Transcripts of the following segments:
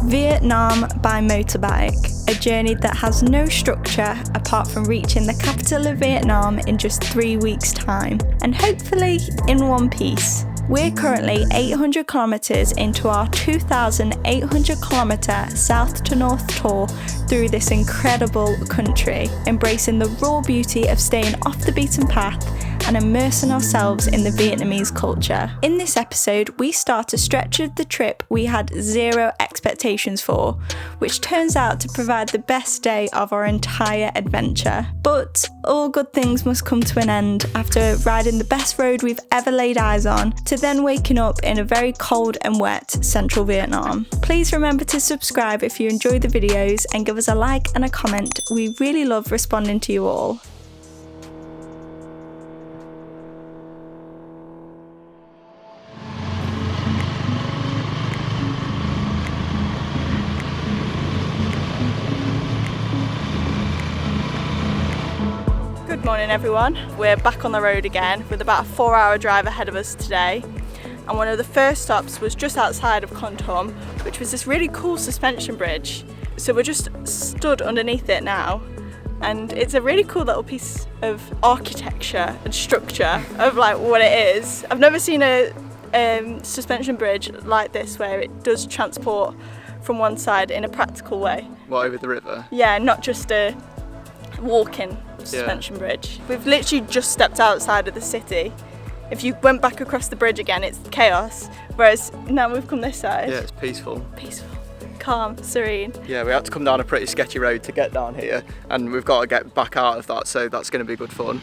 Vietnam by motorbike, a journey that has no structure apart from reaching the capital of Vietnam in just 3 weeks' time, and hopefully in one piece. We're currently 800 kilometres into our 2,800 kilometre south to north tour through this incredible country, embracing the raw beauty of staying off the beaten path and immersing ourselves in the Vietnamese culture. In this episode, we start a stretch of the trip we had zero expectations for, which turns out to provide the best day of our entire adventure. But all good things must come to an end after riding the best road we've ever laid eyes on, to then waking up in a very cold and wet central Vietnam. Please remember to subscribe if you enjoy the videos and give us a like and a comment. We really love responding to you all. Good morning everyone, we're back on the road again with about a 4-hour drive ahead of us today, and one of the first stops was just outside of Kon Tum, which was this really cool suspension bridge. So we're just stood underneath it now, and it's a really cool little piece of architecture and structure of like what it is. I've never seen a suspension bridge like this where it does transport from one side in a practical way. What, over the river? Yeah, not just a walking suspension bridge. We've literally just stepped outside of the city. If you went back across the bridge again, it's chaos, whereas now we've come this side. Yeah, it's peaceful. Peaceful, calm, serene. Yeah, we had to come down a pretty sketchy road to get down here, and we've got to get back out of that, so that's going to be good fun.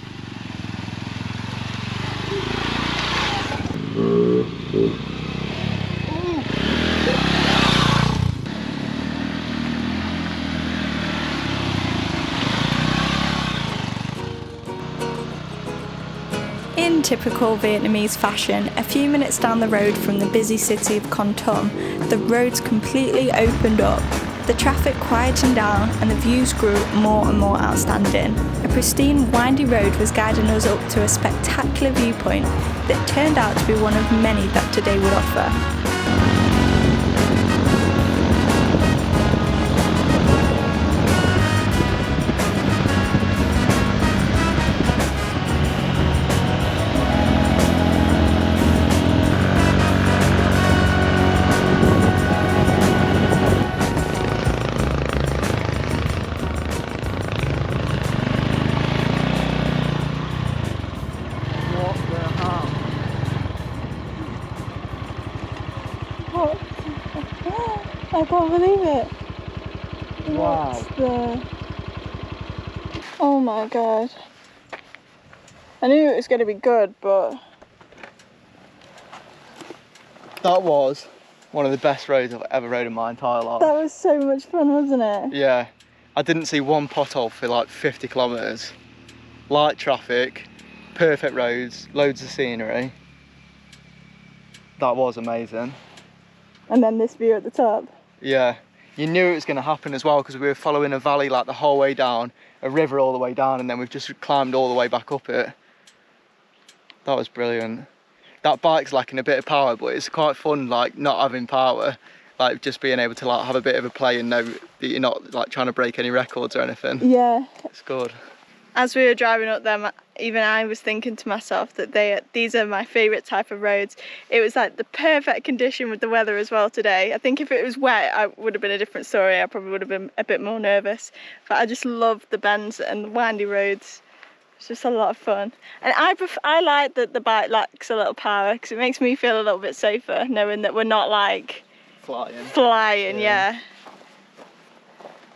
In typical Vietnamese fashion, a few minutes down the road from the busy city of Kon Tum, the roads completely opened up. The traffic quietened down and the views grew more and more outstanding. A pristine, windy road was guiding us up to a spectacular viewpoint that turned out to be one of many that today would offer. I can't believe it. Wow. Oh my god. I knew it was going to be good, but... That was one of the best roads I've ever rode in my entire life. That was so much fun, wasn't it? Yeah. I didn't see one pothole for like 50 kilometres. Light traffic, perfect roads, loads of scenery. That was amazing. And then this view at the top. Yeah, you knew it was going to happen as well, because we were following a valley like the whole way down, a river all the way down, and then we've just climbed all the way back up it. That was brilliant. That bike's lacking a bit of power, but it's quite fun, like not having power, like just being able to like have a bit of a play and know that you're not like trying to break any records or anything. Yeah. It's good. As we were driving up them, even I was thinking to myself that these are my favourite type of roads. It was like the perfect condition with the weather as well today. I think if it was wet, I would have been a different story. I probably would have been a bit more nervous. But I just love the bends and the windy roads. It's just a lot of fun. And I like that the bike lacks a little power, because it makes me feel a little bit safer knowing that we're not like flying. Yeah,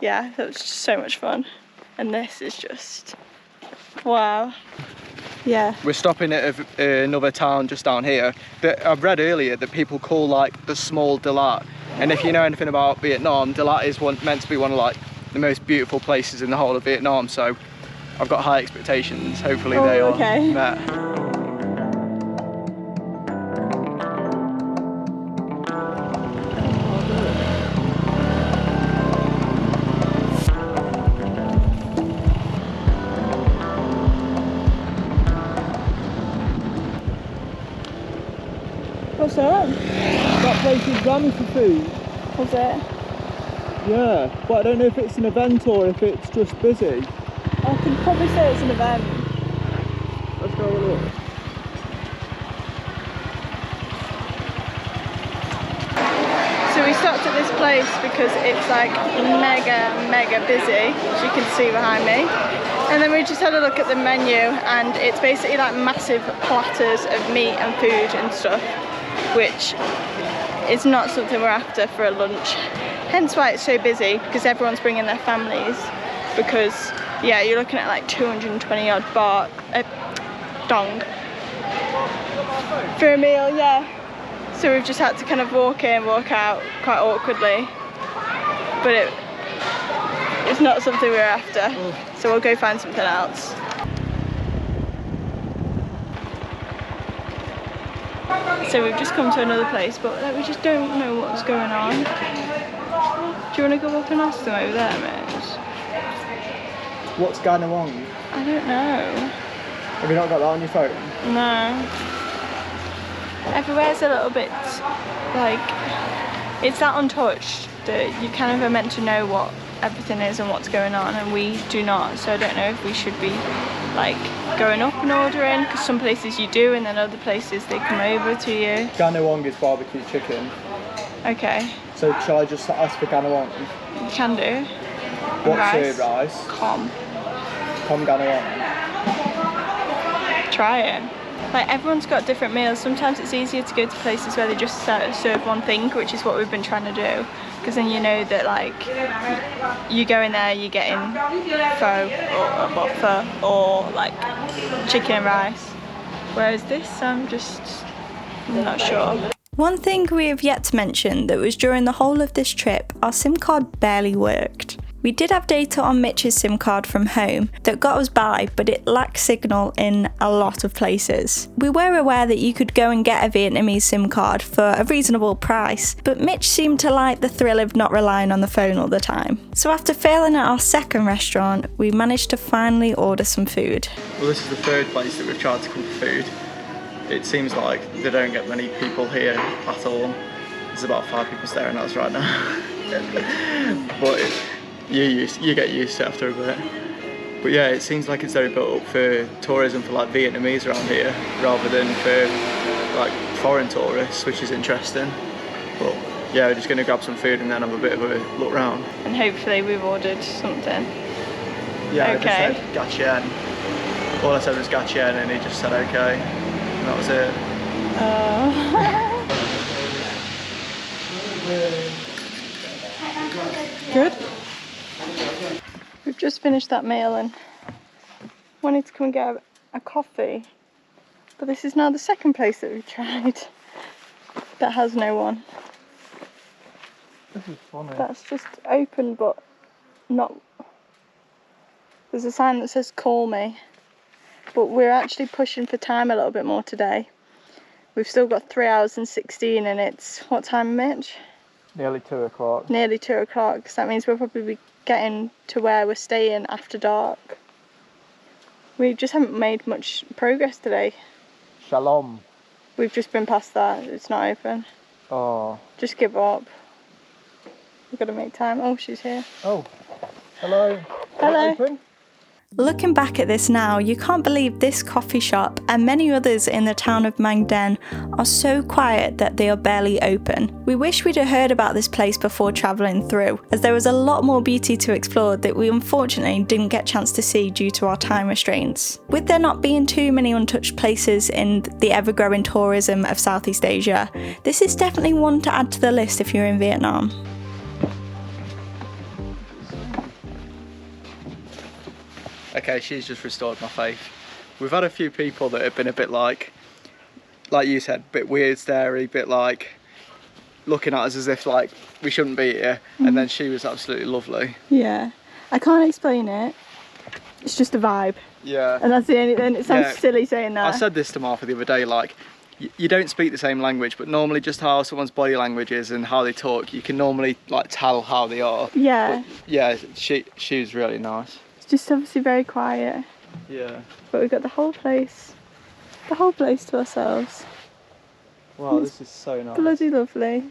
that was just so much fun. And this is just... wow. Yeah. We're stopping at another town just down here that I've read earlier that people call like the small Dalat. And if you know anything about Vietnam, Dalat is meant to be one of like the most beautiful places in the whole of Vietnam. So I've got high expectations. Hopefully they are met. What's that? That place is running for food. Was it? Yeah, but I don't know if it's an event or if it's just busy. I can probably say it's an event. Let's go have a look. So we stopped at this place because it's like mega busy, as you can see behind me. And then we just had a look at the menu, and it's basically like massive platters of meat and food and stuff, which is not something we're after for a lunch. Hence why it's so busy, because everyone's bringing their families. Because yeah, you're looking at like 220 odd baht, dong for a meal, yeah. So we've just had to kind of walk in, walk out quite awkwardly. But it's not something we're after. So we'll go find something else. So we've just come to another place, but like, we just don't know what's going on. Do you want to go up and ask them over there, mate? What's Ganawong? I don't know. Have you not got that on your phone? No. Everywhere's a little bit like, it's that untouched that you kind of are meant to know what everything is and what's going on, and we do not. So I don't know if we should be like going up and ordering, because some places you do and then other places they come over to you. Ganawong is barbecue chicken. Okay. So shall I just ask for Ganawong? You can do. What's your rice? Kom Ganawong. Try it. Like, everyone's got different meals. Sometimes it's easier to go to places where they just serve one thing, which is what we've been trying to do, because then you know that like you go in there, you're getting pho or like chicken and rice, whereas this I'm not sure. One thing we have yet to mention that was during the whole of this trip, our SIM card barely worked. We did have data on Mitch's SIM card from home that got us by, but it lacked signal in a lot of places. We were aware that you could go and get a Vietnamese SIM card for a reasonable price, but Mitch seemed to like the thrill of not relying on the phone all the time. So after failing at our second restaurant, we managed to finally order some food. Well, this is the third place that we've tried to cook food. It seems like they don't get many people here at all. There's about 5 people staring at us right now. But you get used to it after a bit. But yeah, it seems like it's very built up for tourism for like Vietnamese around here, rather than for like foreign tourists, which is interesting. But yeah, we're just going to grab some food and then have a bit of a look round. And hopefully we've ordered something. Yeah, okay. I just said gachien. All I said was gachien and he just said okay. And that was it. Good. We've just finished that meal and wanted to come and get a coffee, but this is now the second place that we've tried that has no one. This is funny. That's just open but not. There's a sign that says call me, but we're actually pushing for time a little bit more today. We've still got 3 hours and 16 and it's, what time, Mitch? Nearly 2 o'clock. Nearly 2 o'clock, so that means we'll probably be getting to where we're staying after dark. We just haven't made much progress today. Shalom. We've just been past that, it's not open. Oh. Just give up. We've got to make time. Oh, she's here. Oh. Hello. Hello. Open? Looking back at this now, you can't believe this coffee shop and many others in the town of Mang Den are so quiet that they are barely open. We wish we'd have heard about this place before travelling through, as there was a lot more beauty to explore that we unfortunately didn't get a chance to see due to our time restraints. With there not being too many untouched places in the ever-growing tourism of Southeast Asia, this is definitely one to add to the list if you're in Vietnam. Okay, she's just restored my faith. We've had a few people that have been a bit like you said, a bit weird, starey, bit like looking at us as if like we shouldn't be here, and then she was absolutely lovely. Yeah, I can't explain it. It's just a vibe. Yeah. And that's the only thing. It sounds silly saying that. I said this to Martha the other day, like, you don't speak the same language, but normally just how someone's body language is and how they talk, you can normally like tell how they are. Yeah. But, yeah, she was really nice. Just obviously very quiet. Yeah. But we've got the whole place to ourselves. Wow, this is so nice. Bloody lovely.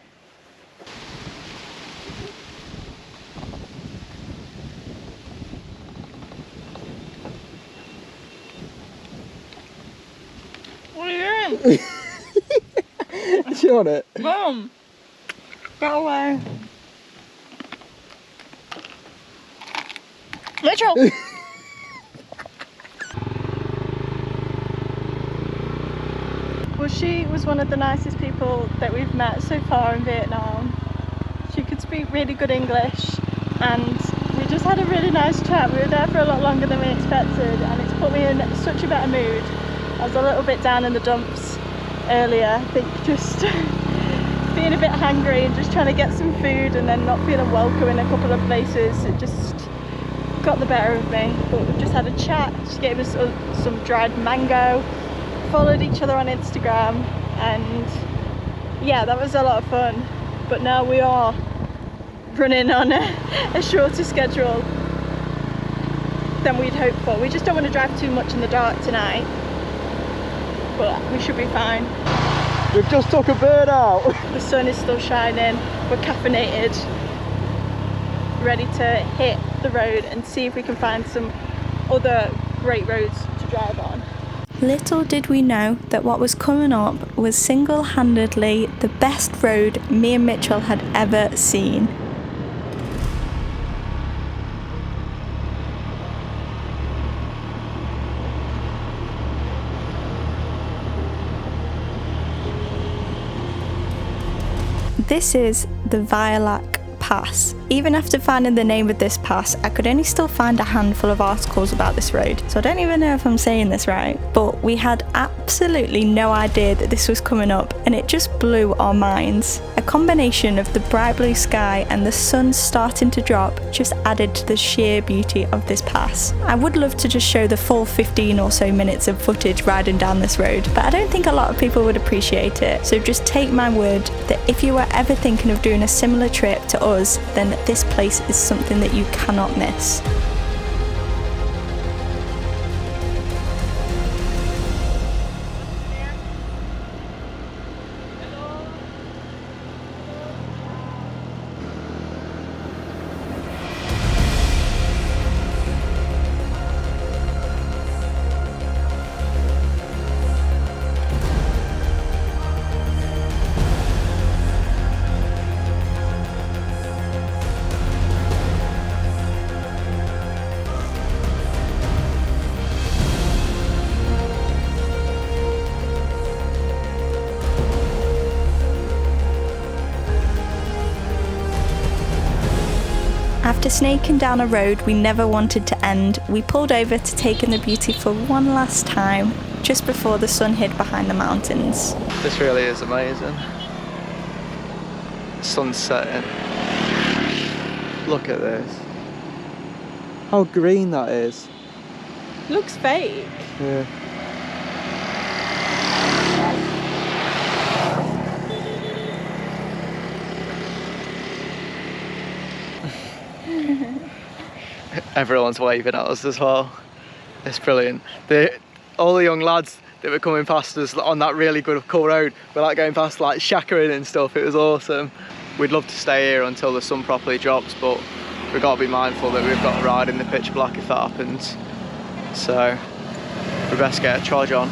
Is she on it? Boom! Get away. Mitchell! Well, she was one of the nicest people that we've met so far in Vietnam. She could speak really good English and we just had a really nice chat. We were there for a lot longer than we expected and it's put me in such a better mood. I was a little bit down in the dumps earlier, I think just being a bit hungry and just trying to get some food and then not feeling welcome in a couple of places. It just got the better of me, but we've just had a chat. She gave us some dried mango, followed each other on Instagram, and yeah, that was a lot of fun. But now we are running on a shorter schedule than we'd hoped for. We just don't want to drive too much in the dark tonight, but we should be fine. We've just took a bird out. The sun is still shining, we're caffeinated, ready to hit the road and see if we can find some other great roads to drive on. Little did we know that what was coming up was single-handedly the best road me and Mitchell had ever seen. This is the Violak Pass. Even after finding the name of this pass, I could only still find a handful of articles about this road, so I don't even know if I'm saying this right, but we had absolutely no idea that this was coming up and it just blew our minds. A combination of the bright blue sky and the sun starting to drop just added to the sheer beauty of this pass. I would love to just show the full 15 or so minutes of footage riding down this road, but I don't think a lot of people would appreciate it, so just take my word that if you were ever thinking of doing a similar trip to us, then this place is something that you cannot miss. After snaking down a road we never wanted to end, we pulled over to take in the beauty for one last time, just before the sun hid behind the mountains. This really is amazing. Sun's setting. Look at this. How green that is. Looks fake. Yeah. Everyone's waving at us as well. It's brilliant. All the young lads that were coming past us on that really good cool road were like going past like shackering and stuff. It was awesome. We'd love to stay here until the sun properly drops, but we've got to be mindful that we've got to ride in the pitch black if that happens. So we best get a charge on.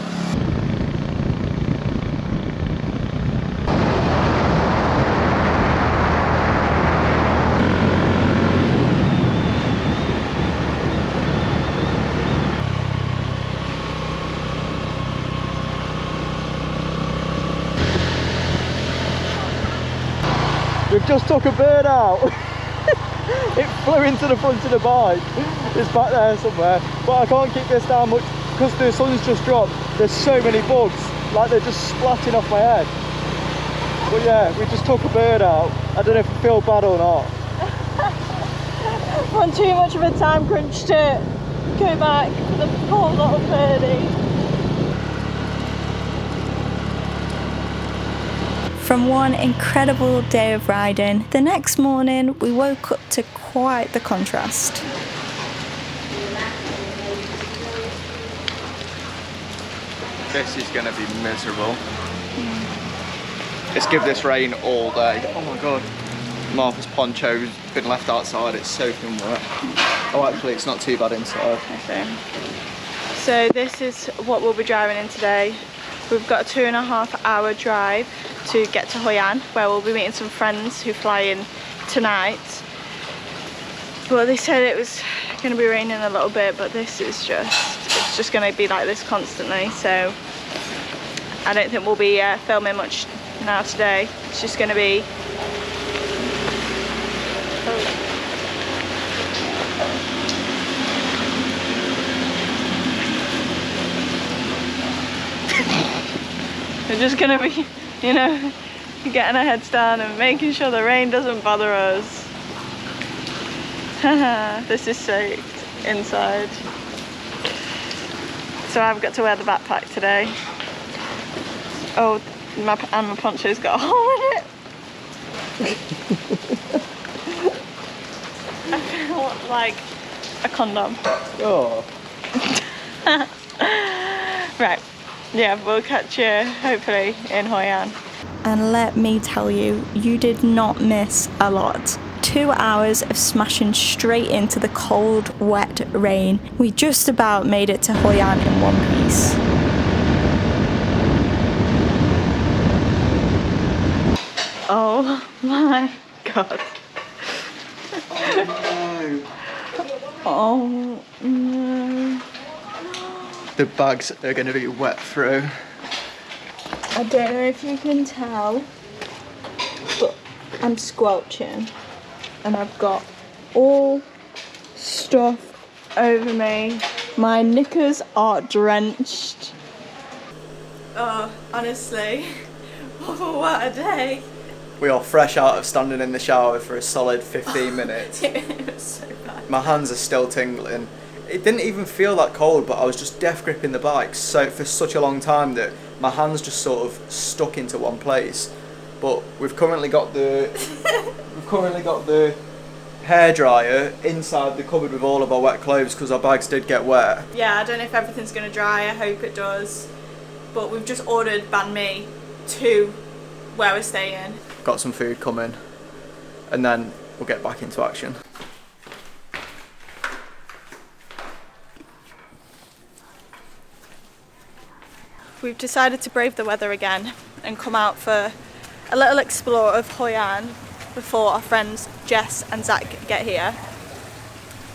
We've just took a bird out. It flew into the front of the bike. It's back there somewhere. But I can't keep this down much because the sun's just dropped. There's so many bugs, like they're just splatting off my head. But yeah, we just took a bird out. I don't know if I feel bad or not. On too much of a time crunch to go back for the poor little birdie. From one incredible day of riding, the next morning we woke up to quite the contrast. This is going to be miserable. It's give this rain all day. Oh my god. Martha's poncho's been left outside, it's soaking wet. Oh actually it's not too bad inside. Okay. So this is what we'll be driving in today. We've got a 2.5 hour drive to get to Hoi An, where we'll be meeting some friends who fly in tonight. But they said it was going to be raining a little bit, but this is it's just going to be like this constantly, so I don't think we'll be filming much now today. It's just going to be we're just going to be, you know, getting our heads down and making sure the rain doesn't bother us. This is soaked inside. So I've got to wear the backpack today. Oh, my poncho's got a hole in it. I feel like a condom. Oh. Right, yeah, we'll catch you hopefully in Hoi An. And let me tell you, you did not miss a lot. 2 hours of smashing straight into the cold, wet rain. We just about made it to Hoi An in one piece. Oh my god. Oh no. The bags are going to be wet through. I don't know if you can tell, but I'm squelching and I've got all stuff over me. My knickers are drenched. Oh, honestly, what a day. We are fresh out of standing in the shower for a solid 15 minutes. It was so bad. My hands are still tingling. It didn't even feel that cold, but I was just death gripping the bike for such a long time that my hands just sort of stuck into one place. But we've currently got the hairdryer inside the cupboard with all of our wet clothes because our bags did get wet. Yeah, I don't know if everything's gonna dry. I hope it does. But we've just ordered banh mi to where we're staying. Got some food coming, and then we'll get back into action. We've decided to brave the weather again and come out for a little explore of Hoi An before our friends Jess and Zach get here.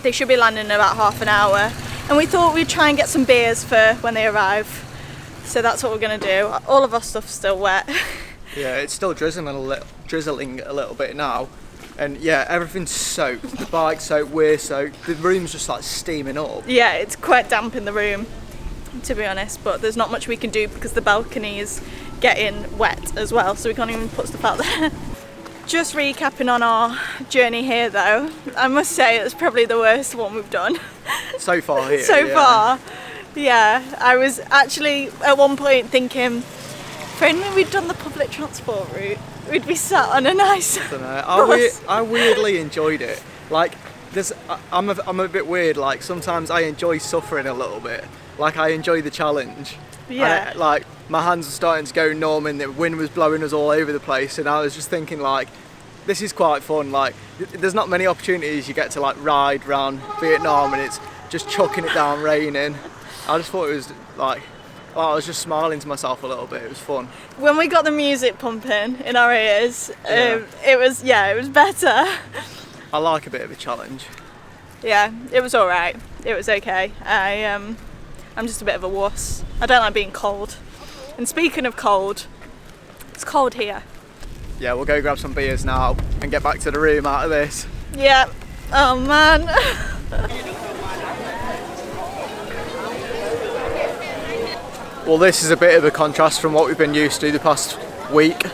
They should be landing in about half an hour, and we thought we'd try and get some beers for when they arrive. So that's what we're gonna do. All of our stuff's still wet. Yeah, it's still drizzling a little bit now, and yeah, everything's soaked. The bike's soaked, we're soaked. The room's just like steaming up. Yeah, it's quite damp in the room, to be honest, but there's not much we can do because the balcony is getting wet as well, so we can't even put stuff out there. Just recapping on our journey here though, I must say it's probably the worst one we've done. So far here. So far. Yeah, I was actually at one point thinking, if only we'd done the public transport route, we'd be sat on a nice bus. I weirdly enjoyed it. Like, I'm a bit weird. Like, sometimes I enjoy suffering a little bit. Like, I enjoy the challenge. Yeah. Like, my hands were starting to go numb and the wind was blowing us all over the place, and I was just thinking, like, this is quite fun. Like, there's not many opportunities you get to like ride around Vietnam and it's just chucking it down raining. I just thought it was like, I was just smiling to myself a little bit. It was fun. When we got the music pumping in our ears, it was better. I like a bit of a challenge. Yeah, it was all right. It was okay. I'm just a bit of a wuss. I don't like being cold. And speaking of cold, it's cold here. Yeah, we'll go grab some beers now and get back to the room out of this. Yeah. Oh man. Well, this is a bit of a contrast from what we've been used to the past week.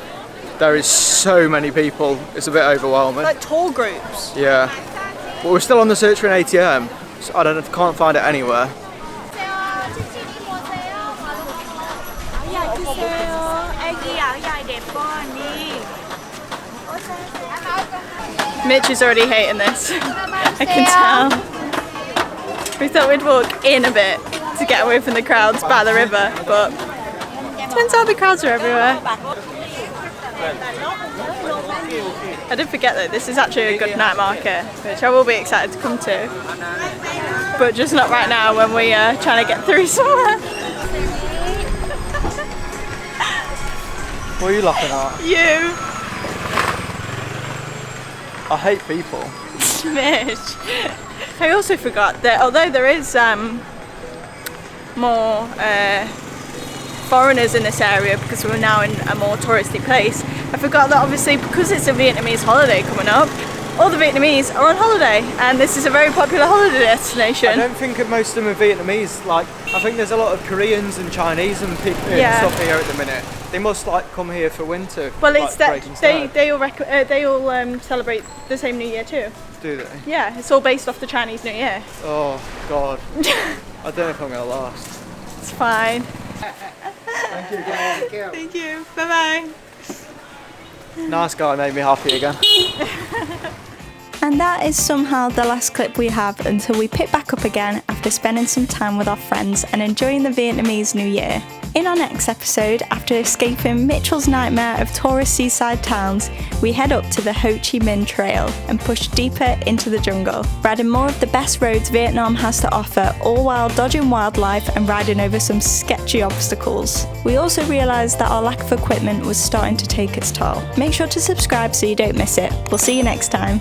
There is so many people, it's a bit overwhelming. Like tour groups. Yeah. But we're still on the search for an ATM. So I can't find it anywhere. Mitch is already hating this. I can tell. We thought we'd walk in a bit to get away from the crowds by the river, but turns out the crowds are everywhere. I did forget that this is actually a good night market, which I will be excited to come to, but just not right now when we are trying to get through somewhere. What are you laughing at? You. I hate people. Smish. I also forgot that although there is more foreigners in this area because we're now in a more touristy place, I forgot that obviously because it's a Vietnamese holiday coming up, all the Vietnamese are on holiday and this is a very popular holiday destination. I don't think most of them are Vietnamese. Like, I think there's a lot of Koreans and Chinese and people stuff here at the minute. They must like come here for winter. Well, like, it's that they all celebrate the same New Year too. Do they? Yeah, it's all based off the Chinese New Year. Oh God, I don't know if I'm gonna last. It's fine. Thank you. Thank you. Bye bye. Nice guy made me happy again. And that is somehow the last clip we have until we pick back up again after spending some time with our friends and enjoying the Vietnamese New Year. In our next episode, after escaping Mitchell's nightmare of tourist seaside towns, we head up to the Ho Chi Minh Trail and push deeper into the jungle, riding more of the best roads Vietnam has to offer, all while dodging wildlife and riding over some sketchy obstacles. We also realised that our lack of equipment was starting to take its toll. Make sure to subscribe so you don't miss it. We'll see you next time.